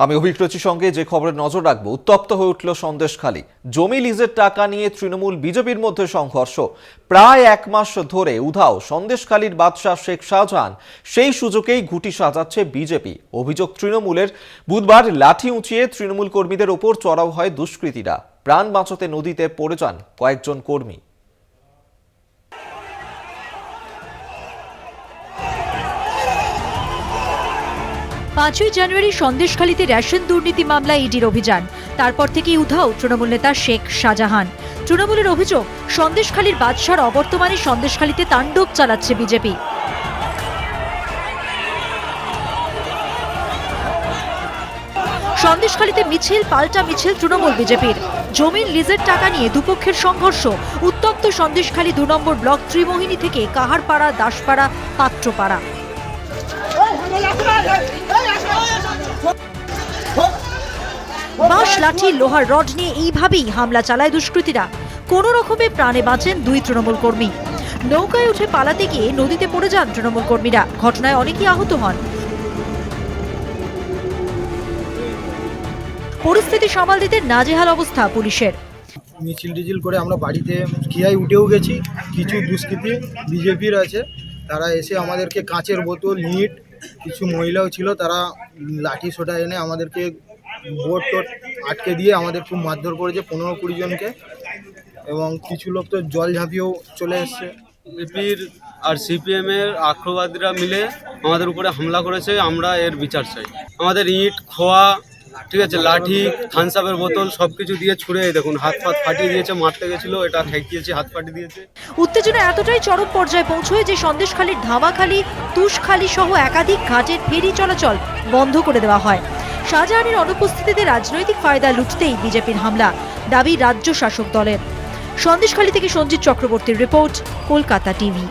আমি অভিজ্ঞতার সঙ্গে যে খবরে নজর রাখবো, উত্তপ্ত হয়ে উঠল সন্দেশখালী। জমি লিজের টাকা নিয়ে তৃণমূল বিজেপির মধ্যে সংঘর্ষ। প্রায় এক মাস ধরে উধাও সন্দেশখালীর বাদশাহ শেখ শাহজাহান। সেই সুযোগেই ঘুঁটি সাজাচ্ছে বিজেপি। অভিযোগ তৃণমূলের। বুধবার লাঠি উঁচিয়ে তৃণমূল কর্মীদের ওপর চড়াও হয় দুষ্কৃতীরা। প্রাণ বাঁচাতে নদীতে পড়ে যান কয়েকজন কর্মী। 5ই জানুয়ারি সন্দেশখালীতে রেশন দুর্নীতি মামলায় ইডির অভিযান। তারপর থেকেই উধাও তৃণমূল নেতা শেখ শাহজাহান। তৃণমূলের অভিযোগ, সন্দেশখালীর বাদশার অবর্তমানে সন্দেশখালীতে তাণ্ডব চালাচ্ছে বিজেপি। সন্দেশখালীতে মিছিল পাল্টা মিছিল তৃণমূল বিজেপির। জমির লিজের টাকা নিয়ে দুপক্ষের সংঘর্ষ। উত্তপ্ত সন্দেশখালী 2 নম্বর ব্লক ত্রিমোহিনী থেকে কাহারপাড়া, দাসপাড়া, পাত্রপাড়া। বাঁশ, লাঠি, লোহার রড নিয়ে এইভাবেই হামলা চালায় দুষ্কৃতীরা। কোনো রকমে প্রাণে বাঁচেন 2 তৃণমূল কর্মী। নৌকায় উঠে পালাতে গিয়ে নদীতে পড়ে যান তৃণমূল কর্মীরা। ঘটনায় অনেকেই আহত হন। পরিস্থিতি সামাল দিতে নাজেহাল অবস্থা পুলিশের। মিছিল টিছিল করে আমরা বাড়িতে খিয়ায় উঠেও গেছি। কিছু দুষ্কৃতী বিজেপির আছে, তারা এসে আমাদেরকে কাঁচের বোতল, ইট, কিছু মহিলাও ছিল, তারা লাঠি সোটা এনে আমাদেরকে বোট টোট আটকে দিয়ে আমাদের খুব মারধর করেছে 15-20 জনকে, এবং কিছু লোক তো জল ঝাঁপিয়েও চলে এসছে। বিজেপির আর সিপিএমের আক্রমণবাদীরা মিলে আমাদের উপরে হামলা করেছে। আমরা এর বিচার চাই। আমাদের ইট, খোয়া, ঠিক আছে, লাঠি, থানসাপের বোতল সব কিছু দিয়ে ছুঁড়ে দেখুন হাত ফাটিয়ে দিয়েছে। মারতে গেছিল, এটা ঠেকিয়েছে, হাত ফাটিয়ে দিয়েছে। উত্তেজনা এতটাই চরম পর্যায়ে পৌঁছয় যে সন্দেশখালীর ধামাখালী, তুষখালী সহ একাধিক ঘাটের ফেরি চলাচল বন্ধ করে দেওয়া হয়। শাহজাহানের অনুপস্থিতিতে রাজনৈতিক ফায়দা লুটতেই বিজেপির হামলা, দাবি রাজ্য শাসক দলের। সন্দেশখালী থেকে সঞ্জিত চক্রবর্তীর রিপোর্ট, কলকাতা টিভি।